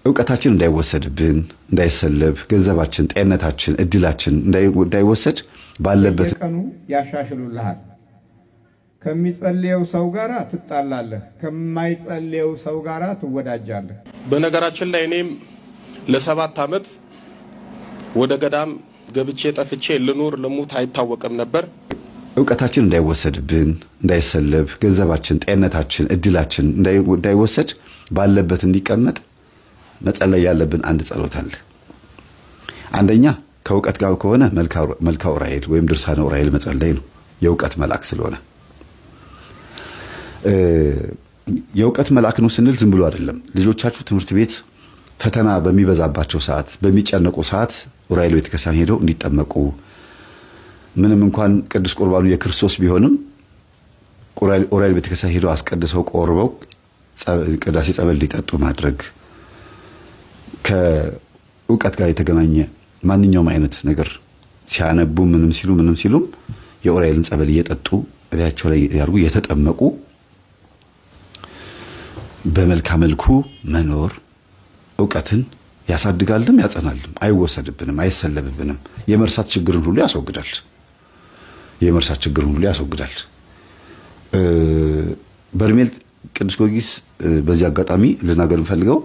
እውቀታችን እንዳይወሰድብን እንዳይሰለብ ገንዘባችን ጤንነታችን እድላችን እንዳይወሰድ ባለበት ቀኑ ያሻሽሉልሃል። ከሚጸልየው ሰው ጋራ ትጣላለህ፣ ከማይጸልየው ሰው ጋራ ትወዳጃለህ። በነገራችን ላይ እኔም ለ7 ዓመት ወደ ገዳም ገብቼ ጠፍቼ ልኑር ልሙት አይታወቅም ነበር። እውቀታችን እንዳይወሰድብን እንዳይሰለብ ገንዘባችን ጤንነታችን እድላችን እንዳይወሰድ ባለበት እንዲቀመጥ መጸለይ ያለብን አንድ ጸሎት አለ። አንደኛ ከእውቀት ጋር ከሆነ መልካ ዑራኤል ወይም ድርሳነ ዑራኤል መጸለይ ነው። የእውቀት መልአክ ስለሆነ የእውቀት መልአክ ነው ስንል ዝም ብሎ አይደለም። ልጆቻችሁ ትምህርት ቤት ፈተና በሚበዛባቸው ሰዓት በሚጨነቁ ሰዓት ዑራኤል ቤተክርስቲያን ሄደው እንዲጠመቁ ምንም እንኳን ቅዱስ ቁርባኑ የክርስቶስ ቢሆንም ዑራኤል ቤተክርስቲያን ሄደው አስቀድሰው ቆርበው ቅዳሴ ጸበል ሊጠጡ ማድረግ ከእውቀት ጋር የተገናኘ ማንኛውም አይነት ነገር ሲያነቡ ምንም ሲሉም የዑራኤልን ጸበል እየጠጡ እላያቸው ላይ ያርጉ የተጠመቁ በመልካም መልኩ መኖር እውቀትን ያሳድጋልም ያጸናልም፣ አይወሰድብንም፣ አይሰለብብንም። የመርሳት ችግርን ሁሉ ያስወግዳል። በርሜል ቅዱስ ጊዮርጊስ በዚህ አጋጣሚ ልናገር እንፈልገው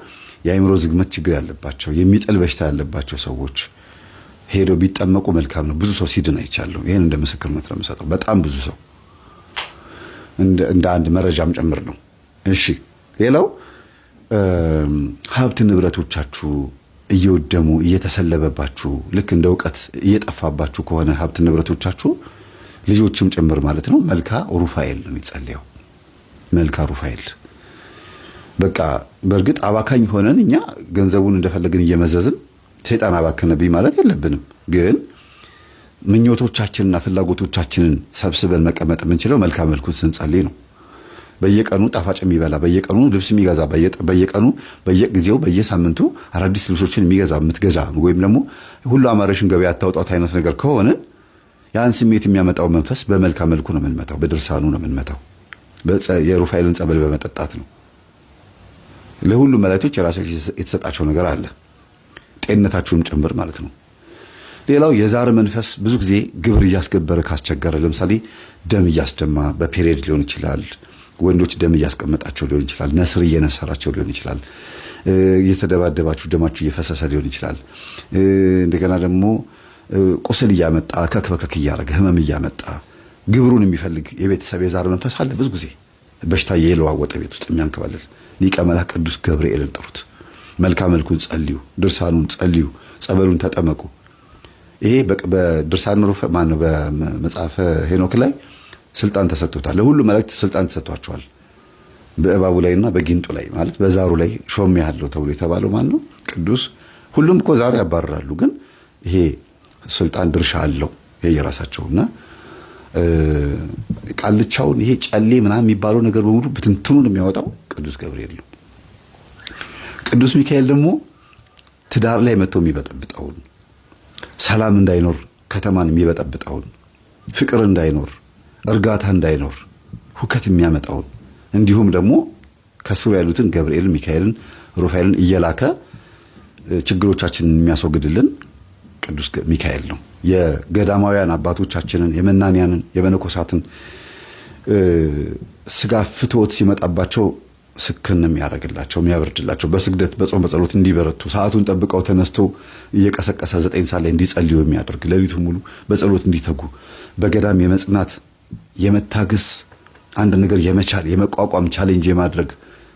የአእምሮ ዝግመት ችግር ያለባቸው የሚጥል በሽታ ያለባቸው ሰዎች ሄደው ቢጠመቁ መልካም ነው። ብዙ ሰው ሲድን አይቻለሁ። ይሄን እንደ ምስክርነት ነው የምሰጠው። በጣም ብዙ ሰው እንደ አንድ መረጃም ጭምር ነው። እሺ ሌላው ሀብት ንብረቶቻችሁ እየወደሙ እየተሰለበባችሁ ልክ እንደ እውቀት እየጠፋባችሁ ከሆነ ሀብት ንብረቶቻችሁ ልጆችም ጭምር ማለት ነው መልካ ሩፋኤል ነው የሚጸልየው። መልካ ሩፋኤል በቃ በእርግጥ አባካኝ ሆነን እኛ ገንዘቡን እንደፈለግን እየመዘዝን ሰይጣን አባከነብኝ ማለት የለብንም። ግን ምኞቶቻችንና ፍላጎቶቻችንን ሰብስበን መቀመጥ የምንችለው መልካ መልኩን ስንጸልይ ነው። በየቀኑ ጣፋጭ የሚበላ በየቀኑ ልብስ የሚገዛ በየቀኑ በየጊዜው በየሳምንቱ አዳዲስ ልብሶችን የምትገዛ ወይም ደግሞ ሁሉ አማረሽን ገበያ አታውጣት አይነት ነገር ከሆነ ያን ስሜት የሚያመጣው መንፈስ በመልካ መልኩ ነው የምንመታው፣ በድርሳኑ ነው የምንመታው፣ የሩፋኤልን ጸበል በመጠጣት ነው። ለሁሉም መላእክቶች የራሳቸው የተሰጣቸው ነገር አለ፣ ጤንነታችሁንም ጭምር ማለት ነው። ሌላው የዛር መንፈስ ብዙ ጊዜ ግብር እያስገበረ ካስቸገረ፣ ለምሳሌ ደም እያስደማ በፔሪየድ ሊሆን ይችላል። ወንዶች ደም እያስቀመጣቸው ሊሆን ይችላል። ነስር እየነሰራቸው ሊሆን ይችላል። እየተደባደባችሁ ደማችሁ እየፈሰሰ ሊሆን ይችላል። እንደገና ደግሞ ቁስል እያመጣ ከክበከክ እያደረገ ህመም እያመጣ ግብሩን የሚፈልግ የቤተሰብ የዛር መንፈስ አለ። ብዙ ጊዜ በሽታ የለዋወጠ ቤት ውስጥ የሚያንከባልል ሊቀ መላእክት ቅዱስ ገብርኤልን ጥሩት። መልካ መልኩን ጸልዩ፣ ድርሳኑን ጸልዩ፣ ጸበሉን ተጠመቁ። ይሄ በድርሳን ሩፋ ማነው በመጽሐፈ ሄኖክ ላይ ስልጣን ተሰጥቶታል። ለሁሉ መላእክት ስልጣን ተሰጥቷቸዋል። በእባቡ ላይና በጊንጡ ላይ ማለት በዛሩ ላይ ሾም ያለው ተብሎ የተባለው ማን ነው? ቅዱስ። ሁሉም እኮ ዛሩ ያባረራሉ፣ ግን ይሄ ስልጣን ድርሻ አለው የየራሳቸውና ቃልቻውን ይሄ ጨሌ ምናምን የሚባለው ነገር በሙሉ ብትንትኑን የሚያወጣው ቅዱስ ገብርኤል ነው። ቅዱስ ሚካኤል ደግሞ ትዳር ላይ መጥቶ የሚበጠብጠውን፣ ሰላም እንዳይኖር ከተማን የሚበጠብጠውን፣ ፍቅር እንዳይኖር እርጋታ እንዳይኖር ሁከት የሚያመጣውን እንዲሁም ደግሞ ከስሩ ያሉትን ገብርኤልን ሚካኤልን ሩፋኤልን እየላከ ችግሮቻችንን የሚያስወግድልን ቅዱስ ሚካኤል ነው። የገዳማውያን አባቶቻችንን የመናንያንን የመነኮሳትን ስጋ ፍትወት ሲመጣባቸው ስክን የሚያደርግላቸው የሚያበርድላቸው በስግደት በጾም በጸሎት እንዲበረቱ ሰዓቱን ጠብቀው ተነስተው እየቀሰቀሰ 9 ሰዓት ላይ እንዲጸልዩ የሚያደርግ ሌሊቱን ሙሉ በጸሎት እንዲተጉ በገዳም የመጽናት የመታገስ አንድ ነገር የመቻል የመቋቋም ቻሌንጅ የማድረግ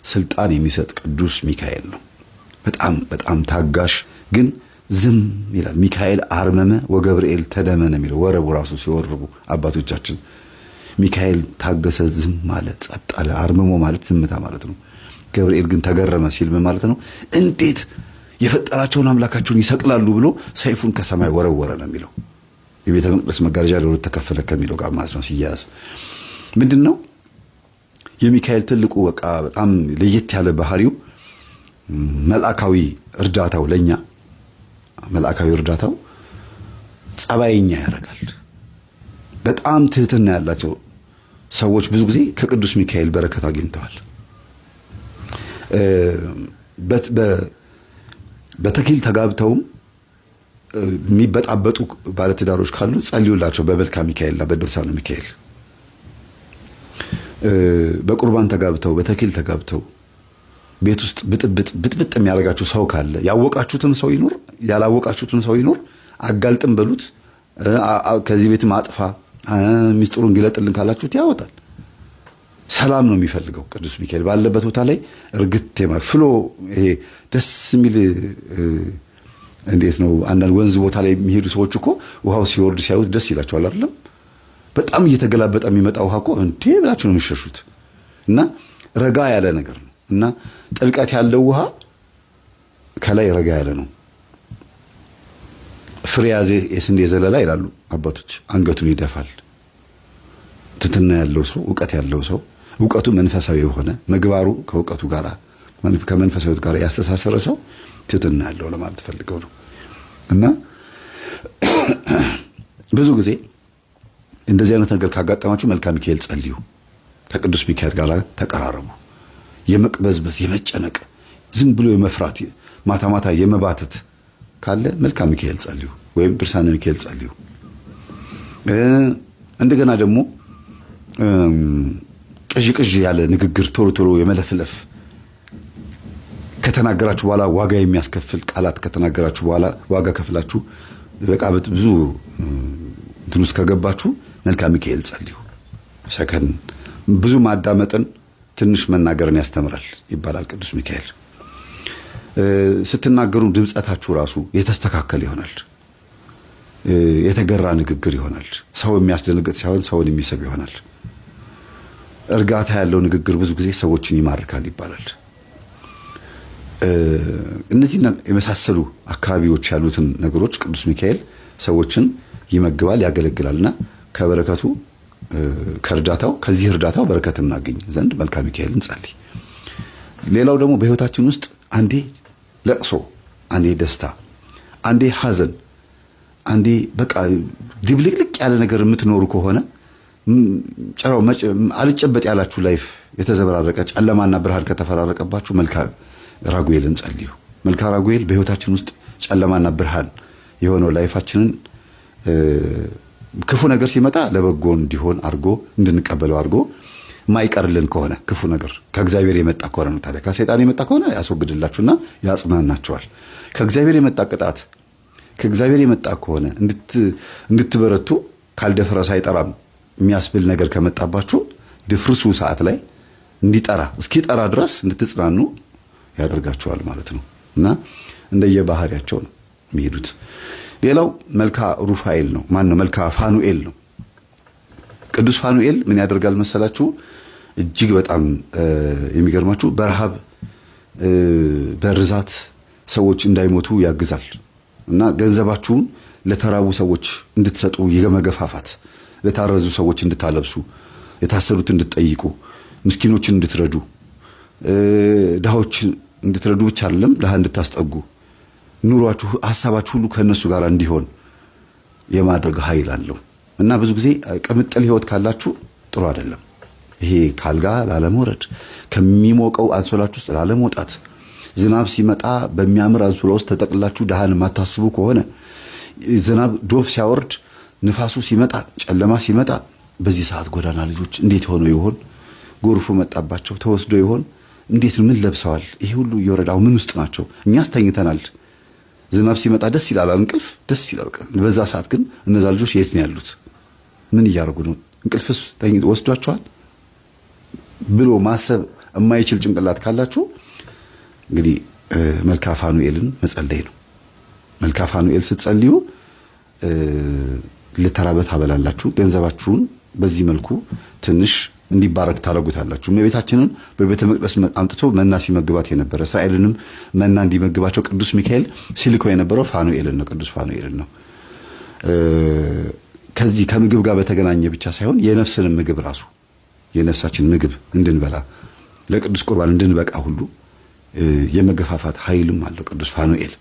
ስልጣን የሚሰጥ ቅዱስ ሚካኤል ነው። በጣም በጣም ታጋሽ ግን ዝም ይላል። ሚካኤል አርመመ ወገብርኤል ተደመነ የሚለው ወረቡ ራሱ ሲወርቡ አባቶቻችን ሚካኤል ታገሰ፣ ዝም ማለት ጸጥ አለ። አርመሞ ማለት ዝምታ ማለት ነው። ገብርኤል ግን ተገረመ ሲል ምን ማለት ነው? እንዴት የፈጠራቸውን አምላካቸውን ይሰቅላሉ ብሎ ሰይፉን ከሰማይ ወረወረ ነው የሚለው። የቤተ መቅደስ መጋረጃ ለሁለት ተከፈለ ከሚለው ጋር ማለት ነው። ሲያያዝ ምንድነው የሚካኤል ትልቁ በቃ በጣም ለየት ያለ ባህሪው መልአካዊ እርዳታው ለኛ መልአካዊ እርዳታው ጸባይኛ ያደርጋል። በጣም ትህትና ያላቸው ሰዎች ብዙ ጊዜ ከቅዱስ ሚካኤል በረከት አግኝተዋል። በተክሊል ተጋብተውም የሚበጣበጡ ባለትዳሮች ካሉ ጸልዩላቸው በመልክአ ሚካኤልና በድርሳነ ሚካኤል። በቁርባን ተጋብተው በተክሊል ተጋብተው ቤት ውስጥ ብጥብጥ የሚያደርጋችሁ ሰው ካለ ያወቃችሁትም ሰው ይኖር ያላወቃችሁትም ሰው ይኖር አጋልጥም በሉት። ከዚህ ቤትም አጥፋ ሚስጥሩን ግለጥልን ካላችሁት ያወጣል። ሰላም ነው የሚፈልገው ቅዱስ ሚካኤል ባለበት ቦታ ላይ እርግጥ ፍሎ ይሄ ደስ የሚል እንዴት ነው? አንዳንድ ወንዝ ቦታ ላይ የሚሄዱ ሰዎች እኮ ውሃው ሲወርድ ሲያዩት ደስ ይላቸዋል አይደለም? በጣም እየተገላበጠ የሚመጣ ውሃ እኮ እንዴ ብላችሁ ነው የሚሸሹት። እና ረጋ ያለ ነገር ነው እና ጥልቀት ያለው ውሃ ከላይ ረጋ ያለ ነው። ፍሬ ያዘ የስንዴ ዘለላ ይላሉ አባቶች፣ አንገቱን ይደፋል። ትትና ያለው ሰው እውቀት ያለው ሰው እውቀቱ መንፈሳዊ የሆነ ምግባሩ ከእውቀቱ ጋር ከመንፈሳዊት ጋር ያስተሳሰረ ሰው ትትና ያለው ለማለት ፈልገው ነው። እና ብዙ ጊዜ እንደዚህ አይነት ነገር ካጋጠማችሁ መልክአ ሚካኤል ጸልዩ፣ ከቅዱስ ሚካኤል ጋር ተቀራረቡ። የመቅበዝበዝ የመጨነቅ ዝም ብሎ የመፍራት ማታ ማታ የመባተት ካለ መልክአ ሚካኤል ጸልዩ ወይም ድርሳነ ሚካኤል ጸልዩ። እንደገና ደግሞ ቅዥ ያለ ንግግር ቶሎ ቶሎ የመለፍለፍ ከተናገራችሁ በኋላ ዋጋ የሚያስከፍል ቃላት ከተናገራችሁ በኋላ ዋጋ ከፍላችሁ በቃ ብዙ እንትን ውስጥ ከገባችሁ መልክአ ሚካኤል ጸልዩ። ሰከን ብዙ ማዳመጥን ትንሽ መናገርን ያስተምራል ይባላል ቅዱስ ሚካኤል። ስትናገሩ ድምጸታችሁ ራሱ የተስተካከለ ይሆናል። የተገራ ንግግር ይሆናል። ሰው የሚያስደነግጥ ሳይሆን ሰውን የሚስብ ይሆናል። እርጋታ ያለው ንግግር ብዙ ጊዜ ሰዎችን ይማርካል ይባላል። እነዚህ የመሳሰሉ አካባቢዎች ያሉትን ነገሮች ቅዱስ ሚካኤል ሰዎችን ይመግባል፣ ያገለግላልና ከበረከቱ ከእርዳታው ከዚህ እርዳታው በረከት እናገኝ ዘንድ መልክአ ሚካኤልን ጸልይ። ሌላው ደግሞ በህይወታችን ውስጥ አንዴ ለቅሶ፣ አንዴ ደስታ፣ አንዴ ሐዘን፣ አንዴ በቃ ድብልቅልቅ ያለ ነገር የምትኖሩ ከሆነ ጨራው አልጨበጥ ያላችሁ ላይፍ የተዘበራረቀ ጨለማና ብርሃን ከተፈራረቀባችሁ መልክአ ራጉኤልን ጸልዩ። መልክአ ራጉኤል በህይወታችን ውስጥ ጨለማና ብርሃን የሆነው ላይፋችንን ክፉ ነገር ሲመጣ ለበጎ እንዲሆን አድርጎ እንድንቀበለው አድርጎ ማይቀርልን ከሆነ ክፉ ነገር ከእግዚአብሔር የመጣ ከሆነ ነው። ታዲያ ከሰይጣን የመጣ ከሆነ ያስወግድላችሁና ያጽናናችኋል። ከእግዚአብሔር የመጣ ቅጣት ከእግዚአብሔር የመጣ ከሆነ እንድትበረቱ ካልደፈረሰ አይጠራም የሚያስብል ነገር ከመጣባችሁ ድፍርሱ ሰዓት ላይ እንዲጠራ እስኪጠራ ድረስ እንድትጽናኑ ያደርጋችኋል ማለት ነው። እና እንደየባህሪያቸው ነው የሚሄዱት። ሌላው መልክአ ሩፋኤል ነው። ማን ነው? መልክአ ፋኑኤል ነው። ቅዱስ ፋኑኤል ምን ያደርጋል መሰላችሁ? እጅግ በጣም የሚገርማችሁ በረሃብ በርዛት ሰዎች እንዳይሞቱ ያግዛል እና ገንዘባችሁን ለተራቡ ሰዎች እንድትሰጡ የመገፋፋት፣ ለታረዙ ሰዎች እንድታለብሱ፣ የታሰሩት እንድትጠይቁ፣ ምስኪኖችን እንድትረዱ፣ ድሃዎች እንድትረዱ ብቻ አይደለም ድሃ እንድታስጠጉ፣ ኑሯችሁ ሐሳባችሁ ሁሉ ከነሱ ጋር እንዲሆን የማድረግ ኃይል አለው እና ብዙ ጊዜ ቅምጥል ህይወት ካላችሁ ጥሩ አይደለም። ይሄ ካልጋ ላለመውረድ፣ ከሚሞቀው አንሶላችሁ ውስጥ ላለመውጣት፣ ዝናብ ሲመጣ በሚያምር አንሶላ ውስጥ ተጠቅላችሁ ድሃን የማታስቡ ከሆነ፣ ዝናብ ዶፍ ሲያወርድ፣ ንፋሱ ሲመጣ፣ ጨለማ ሲመጣ፣ በዚህ ሰዓት ጎዳና ልጆች እንዴት ሆነው ይሆን? ጎርፉ መጣባቸው ተወስዶ ይሆን? እንዴት ምን ለብሰዋል? ይሄ ሁሉ እየወረዳው ምን ውስጥ ናቸው? እኛስ ተኝተናል። ዝናብ ሲመጣ ደስ ይላል፣ እንቅልፍ ደስ ይላል። በዛ ሰዓት ግን እነዛ ልጆች የት ነው ያሉት? ምን እያደረጉ ነው? እንቅልፍስ ወስዷቸዋል ብሎ ማሰብ የማይችል ጭንቅላት ካላችሁ እንግዲህ መልክአ ፋኑኤልን መጸለይ ነው። መልክአ ፋኑኤል ስትጸልዩ ለተራበ ታበላላችሁ። ገንዘባችሁን በዚህ መልኩ ትንሽ እንዲባረክ ታደርጉታላችሁ። እመቤታችንን በቤተ መቅደስ አምጥቶ መና ሲመግባት የነበረ እስራኤልንም መና እንዲመግባቸው ቅዱስ ሚካኤል ሲልከው የነበረው ፋኑኤልን ነው፣ ቅዱስ ፋኑኤልን ነው። ከዚህ ከምግብ ጋር በተገናኘ ብቻ ሳይሆን የነፍስንም ምግብ ራሱ የነፍሳችን ምግብ እንድንበላ ለቅዱስ ቁርባን እንድንበቃ ሁሉ የመገፋፋት ኃይልም አለው ቅዱስ ፋኑኤል።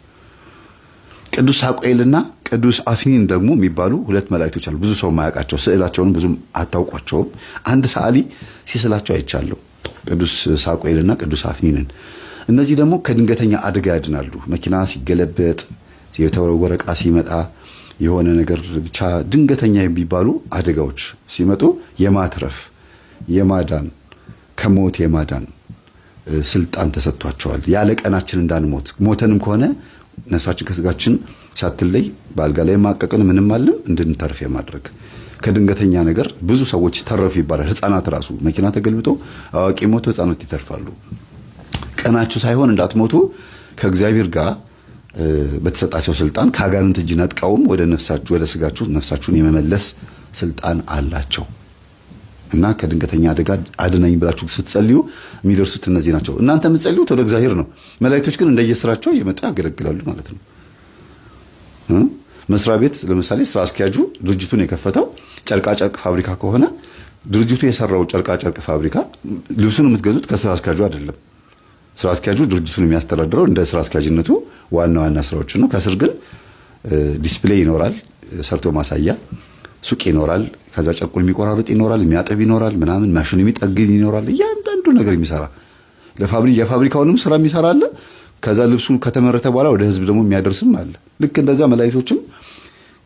ቅዱስ ሳቁኤልና ቅዱስ አፍኒን ደግሞ የሚባሉ ሁለት መላእክቶች አሉ። ብዙ ሰው ማያውቃቸው፣ ስዕላቸውን ብዙም አታውቋቸውም። አንድ ሰዓሊ ሲስላቸው አይቻለሁ፣ ቅዱስ ሳቁኤልና ቅዱስ አፍኒንን። እነዚህ ደግሞ ከድንገተኛ አደጋ ያድናሉ። መኪና ሲገለበጥ፣ የተወረወረ ዕቃ ሲመጣ፣ የሆነ ነገር ብቻ ድንገተኛ የሚባሉ አደጋዎች ሲመጡ የማትረፍ የማዳን ከሞት የማዳን ስልጣን ተሰጥቷቸዋል። ያለ ቀናችን እንዳንሞት ሞተንም ከሆነ ነፍሳችን ከስጋችን ሳትለይ በአልጋ ላይ ማቀቅን ምንም አለም እንድንተርፍ የማድረግ ከድንገተኛ ነገር ብዙ ሰዎች ተረፉ ይባላል። ህፃናት ራሱ መኪና ተገልብጦ አዋቂ ሞቶ ህፃናት ይተርፋሉ። ቀናችሁ ሳይሆን እንዳትሞቱ ከእግዚአብሔር ጋር በተሰጣቸው ስልጣን ከአጋንንት እጅ ነጥቀውም ወደ ነፍሳችሁ ወደ ስጋችሁ ነፍሳችሁን የመመለስ ስልጣን አላቸው እና ከድንገተኛ አደጋ አድነኝ ብላችሁ ስትጸልዩ የሚደርሱት እነዚህ ናቸው። እናንተ የምትጸልዩት ወደ እግዚአብሔር ነው። መላእክቶች ግን እንደየስራቸው እየመጡ ያገለግላሉ ማለት ነው። መስሪያ ቤት ለምሳሌ ስራ አስኪያጁ ድርጅቱን የከፈተው ጨርቃጨርቅ ፋብሪካ ከሆነ ድርጅቱ የሰራው ጨርቃጨርቅ ፋብሪካ ልብሱን የምትገዙት ከስራ አስኪያጁ አይደለም። ስራ አስኪያጁ ድርጅቱን የሚያስተዳድረው እንደ ስራ አስኪያጅነቱ ዋና ዋና ስራዎችን ነው። ከስር ግን ዲስፕሌይ ይኖራል፣ ሰርቶ ማሳያ ሱቅ ይኖራል፣ ከዛ ጨርቁን የሚቆራርጥ ይኖራል፣ የሚያጠብ ይኖራል፣ ምናምን ማሽን የሚጠግን ይኖራል። እያንዳንዱ ነገር የሚሰራ የፋብሪካውንም ስራ የሚሰራ አለ። ከዛ ልብሱ ከተመረተ በኋላ ወደ ህዝብ ደግሞ የሚያደርስም አለ። ልክ እንደዛ መላእክቶችም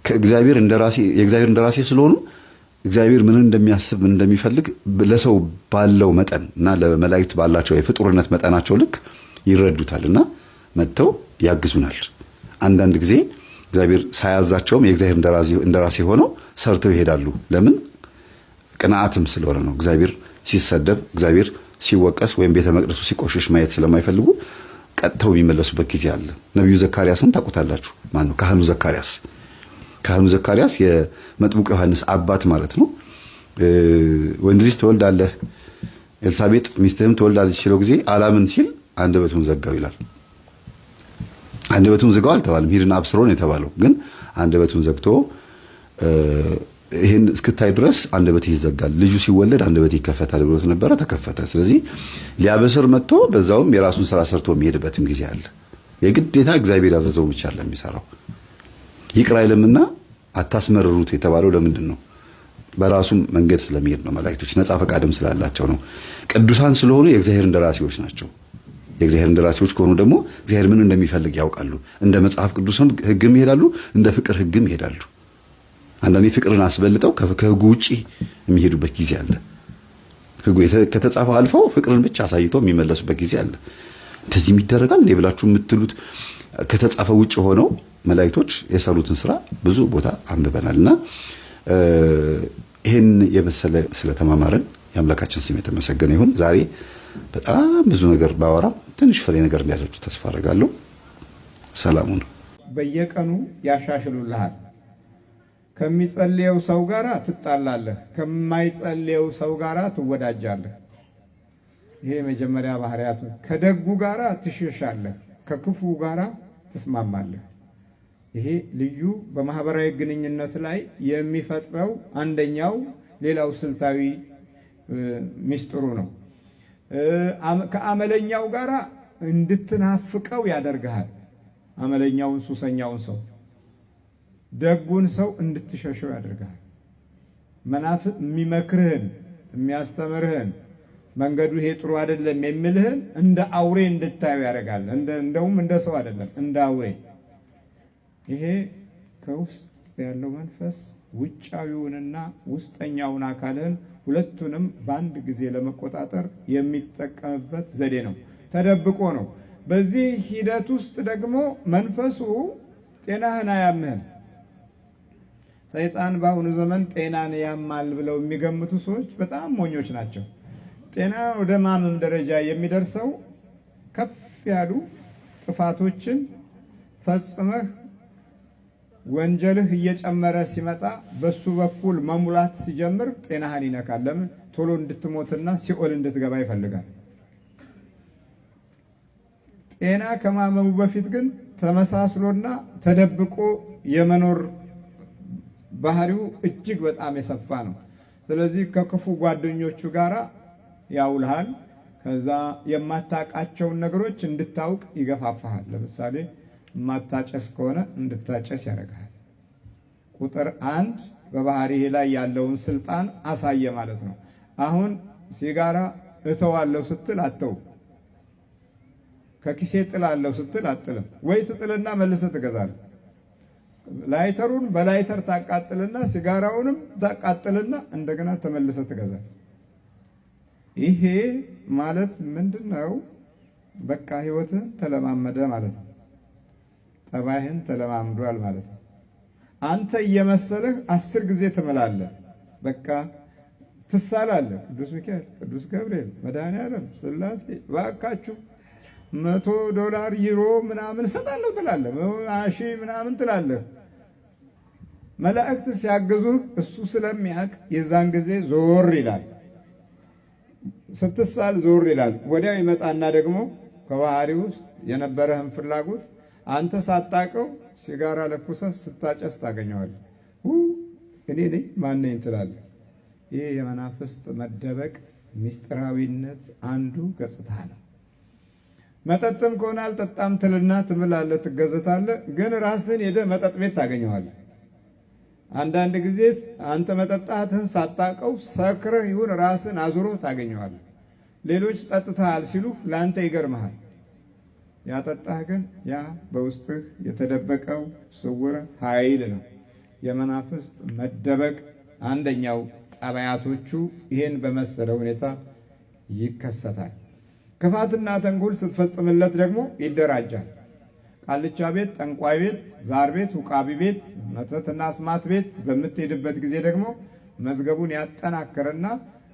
ከእግዚአብሔር እንደራሴ የእግዚአብሔር እንደራሴ ስለሆኑ እግዚአብሔር ምን እንደሚያስብ ምን እንደሚፈልግ ለሰው ባለው መጠን እና ለመላእክት ባላቸው የፍጡርነት መጠናቸው ልክ ይረዱታልና መጥተው ያግዙናል። አንዳንድ ጊዜ እግዚአብሔር ሳያዛቸውም የእግዚአብሔር እንደራሴ ሆነው ሰርተው ይሄዳሉ። ለምን? ቅንዓትም ስለሆነ ነው። እግዚአብሔር ሲሰደብ፣ እግዚአብሔር ሲወቀስ ወይም ቤተ መቅደሱ ሲቆሽሽ ማየት ስለማይፈልጉ ቀጥተው የሚመለሱበት ጊዜ አለ። ነብዩ ዘካርያስን ታውቁታላችሁ። ማን ነው? ካህኑ ዘካርያስ። ካህኑ ዘካርያስ የመጥምቁ ዮሐንስ አባት ማለት ነው። ወንድ ልጅ ትወልዳለህ፣ ኤልሳቤጥ ሚስትህም ትወልዳለች ሲለው ጊዜ አላምን ሲል አንደበቱን ዘጋው ይላል። አንደበቱን ዘጋው አልተባለም፣ ሂድና አብስሮን የተባለው ግን አንደበቱን ዘግቶ ይሄን እስክታይ ድረስ አንደበትህ ይዘጋል፣ ልጁ ሲወለድ አንደበትህ ይከፈታል ብሎት ነበረ። ተከፈተ። ስለዚህ ሊያበስር መጥቶ በዛውም የራሱን ስራ ሰርቶ የሚሄድበትም ጊዜ አለ። የግዴታ እግዚአብሔር ያዘዘው ብቻ ለሚሰራው ይቅር አይልምና አታስመርሩት የተባለው ለምንድን ነው? በራሱም መንገድ ስለሚሄድ ነው። መላእክቶች ነፃ ፈቃድም ስላላቸው ነው። ቅዱሳን ስለሆኑ የእግዚአብሔር እንደራሴዎች ናቸው። የእግዚአብሔር እንደራሴዎች ከሆኑ ደግሞ እግዚአብሔር ምን እንደሚፈልግ ያውቃሉ። እንደ መጽሐፍ ቅዱስም ሕግም ይሄዳሉ፣ እንደ ፍቅር ሕግም ይሄዳሉ። አንዳንዴ ፍቅርን አስበልጠው ከሕጉ ውጪ የሚሄዱበት ጊዜ አለ። ሕጉ ከተጻፈው አልፈው ፍቅርን ብቻ አሳይተው የሚመለሱበት ጊዜ አለ። እንደዚህ ይደረጋል እንዴ ብላችሁ የምትሉት ከተጻፈው ውጪ ሆነው መላእክቶች የሰሩትን ስራ ብዙ ቦታ አንብበናልና ይሄን የመሰለ ስለተማማረን የአምላካችን ስም የተመሰገነ ይሁን። ዛሬ በጣም ብዙ ነገር ባወራም ትንሽ ፍሬ ነገር እንዲያዛችሁ ተስፋ አደርጋለሁ። ሰላሙ ነው። በየቀኑ ያሻሽሉልሃል። ከሚጸልየው ሰው ጋራ ትጣላለህ፣ ከማይጸልየው ሰው ጋራ ትወዳጃለህ። ይሄ መጀመሪያ ባህሪያቱ። ከደጉ ጋራ ትሸሻለህ፣ ከክፉ ጋራ ትስማማለህ። ይሄ ልዩ በማህበራዊ ግንኙነት ላይ የሚፈጥረው አንደኛው ሌላው ስልታዊ ሚስጥሩ ነው። ከአመለኛው ጋራ እንድትናፍቀው ያደርግሃል። አመለኛውን ሱሰኛውን ሰው፣ ደጉን ሰው እንድትሸሸው ያደርግሃል። መናፍቅ የሚመክርህን የሚያስተምርህን መንገዱ ይሄ ጥሩ አይደለም የሚልህን እንደ አውሬ እንድታዩ ያደርጋል። እንደውም እንደ ሰው አይደለም እንደ አውሬ። ይሄ ከውስጥ ያለው መንፈስ ውጫዊውንና ውስጠኛውን አካልህን ሁለቱንም በአንድ ጊዜ ለመቆጣጠር የሚጠቀምበት ዘዴ ነው። ተደብቆ ነው። በዚህ ሂደት ውስጥ ደግሞ መንፈሱ ጤናህን አያምህም። ሰይጣን በአሁኑ ዘመን ጤናን ያማል ብለው የሚገምቱ ሰዎች በጣም ሞኞች ናቸው። ጤና ወደ ማመም ደረጃ የሚደርሰው ከፍ ያሉ ጥፋቶችን ፈጽመህ ወንጀልህ እየጨመረ ሲመጣ በሱ በኩል መሙላት ሲጀምር ጤናህን ይነካል። ለምን? ቶሎ እንድትሞትና ሲኦል እንድትገባ ይፈልጋል። ጤና ከማመሙ በፊት ግን ተመሳስሎና ተደብቆ የመኖር ባህሪው እጅግ በጣም የሰፋ ነው። ስለዚህ ከክፉ ጓደኞቹ ጋራ ያውልሃል። ከዛ የማታውቃቸውን ነገሮች እንድታውቅ ይገፋፋሃል። ለምሳሌ የማታጨስ ከሆነ እንድታጨስ ያደርግሃል። ቁጥር 1 በባህሪህ ላይ ያለውን ስልጣን አሳየ ማለት ነው። አሁን ሲጋራ እተዋለሁ ስትል አተው። ከኪሴ ጥላለሁ ስትል አጥልም ወይ ትጥልና መልሰህ ትገዛለህ። ላይተሩን በላይተር ታቃጥልና ሲጋራውንም ታቃጥልና እንደገና ተመልሰህ ትገዛለህ። ይሄ ማለት ምንድነው? በቃ ህይወትን ተለማመደ ማለት ነው። ጠባይህን ተለማምዷል ማለት ነው። አንተ እየመሰለህ 10 ጊዜ ትምላለህ። በቃ ትሳላለህ። ቅዱስ ሚካኤል፣ ቅዱስ ገብርኤል፣ መድኃኔዓለም፣ ሥላሴ ባካችሁ $100 ዩሮ ምናምን እሰጣለሁ ትላለህ። አሺ ምናምን ትላለህ። መላእክት ሲያግዙህ እሱ ስለሚያውቅ የዛን ጊዜ ዞር ይላል። ስትሳል ዞር ይላል። ወዲያው ይመጣና ደግሞ ከባህሪ ውስጥ የነበረህን ፍላጎት አንተ ሳታውቀው ሲጋራ ለኩሰህ ስታጨስ ታገኘዋለህ። እኔ ነኝ ማን ነኝ ትላለህ። ይህ የመናፍስት መደበቅ ምስጢራዊነት አንዱ ገጽታ ነው። መጠጥም ከሆነ አልጠጣም ትልና ትምላለህ፣ ትገዘታለህ። ግን ራስህን ሄደህ መጠጥ ቤት ታገኘዋለህ። አንዳንድ ጊዜ አንተ መጠጣትህን ሳታውቀው ሰክረህ ይሁን ራስህን አዙሮ ታገኘዋለህ። ሌሎች ጠጥተሃል ሲሉ ለአንተ ይገርምሃል። ያጠጣህ ግን ያ በውስጥህ የተደበቀው ስውር ኃይል ነው። የመናፍስት መደበቅ አንደኛው ጠባያቶቹ ይህን በመሰለ ሁኔታ ይከሰታል። ክፋትና ተንኮል ስትፈጽምለት ደግሞ ይደራጃል። ቃልቻ ቤት፣ ጠንቋይ ቤት፣ ዛር ቤት፣ ውቃቢ ቤት፣ መተትና አስማት ቤት በምትሄድበት ጊዜ ደግሞ መዝገቡን ያጠናክርና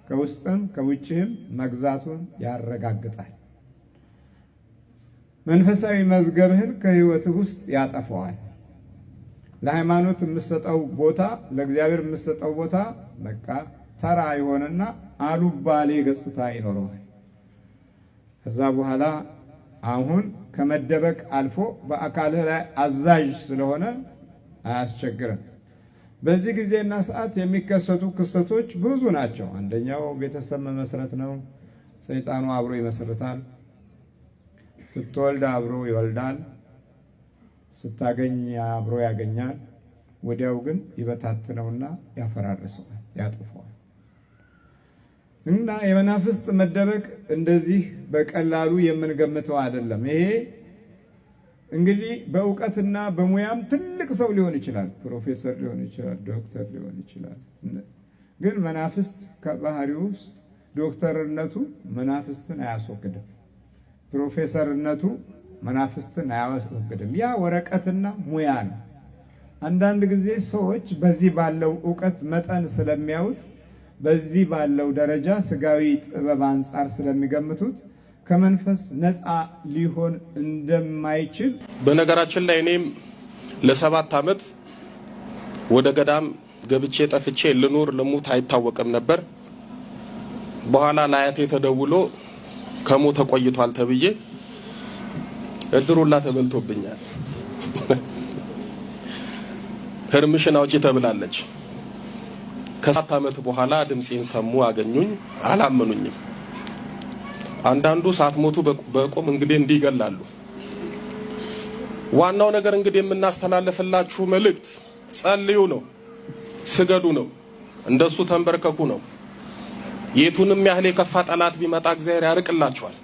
ከውስጥም ከውጭህም መግዛቱን ያረጋግጣል። መንፈሳዊ መዝገብህን ከህይወትህ ውስጥ ያጠፈዋል። ለሃይማኖት የምትሰጠው ቦታ፣ ለእግዚአብሔር የምትሰጠው ቦታ በቃ ተራ ይሆንና አሉባሌ ገጽታ ይኖረዋል። ከዛ በኋላ አሁን ከመደበቅ አልፎ በአካልህ ላይ አዛዥ ስለሆነ አያስቸግርም። በዚህ ጊዜና ሰዓት የሚከሰቱ ክስተቶች ብዙ ናቸው። አንደኛው ቤተሰብ መመስረት ነው። ሰይጣኑ አብሮ ይመሰርታል። ስትወልድ አብሮ ይወልዳል። ስታገኝ አብሮ ያገኛል። ወዲያው ግን ይበታትነውና ያፈራርሰዋል፣ ያጥፈዋል። እና የመናፍስት መደበቅ እንደዚህ በቀላሉ የምንገምተው አይደለም። ይሄ እንግዲህ በእውቀትና በሙያም ትልቅ ሰው ሊሆን ይችላል፣ ፕሮፌሰር ሊሆን ይችላል፣ ዶክተር ሊሆን ይችላል። ግን መናፍስት ከባህሪው ውስጥ ዶክተርነቱ መናፍስትን አያስወግድም፣ ፕሮፌሰርነቱ መናፍስትን አያስወግድም። ያ ወረቀትና ሙያ ነው። አንዳንድ ጊዜ ሰዎች በዚህ ባለው እውቀት መጠን ስለሚያዩት በዚህ ባለው ደረጃ ስጋዊ ጥበብ አንጻር ስለሚገምቱት ከመንፈስ ነፃ ሊሆን እንደማይችል። በነገራችን ላይ እኔም ለ7 ዓመት ወደ ገዳም ገብቼ ጠፍቼ ልኑር ልሙት አይታወቅም ነበር። በኋላ ለአያቴ ተደውሎ ከሞተ ቆይቷል ተብዬ እድሩላ ተበልቶብኛል። ህርምሽን አውጪ ተብላለች። ከ7 ዓመት በኋላ ድምጼን ሰሙ፣ አገኙኝ፣ አላመኑኝም። አንዳንዱ ሳትሞቱ በቆም እንግዲህ እንዲገላሉ። ዋናው ነገር እንግዲህ የምናስተላልፍላችሁ መልእክት ጸልዩ ነው፣ ስገዱ ነው፣ እንደሱ ተንበርከኩ ነው። የቱንም ያህል የከፋ ጠላት ቢመጣ እግዚአብሔር ያርቅላችኋል።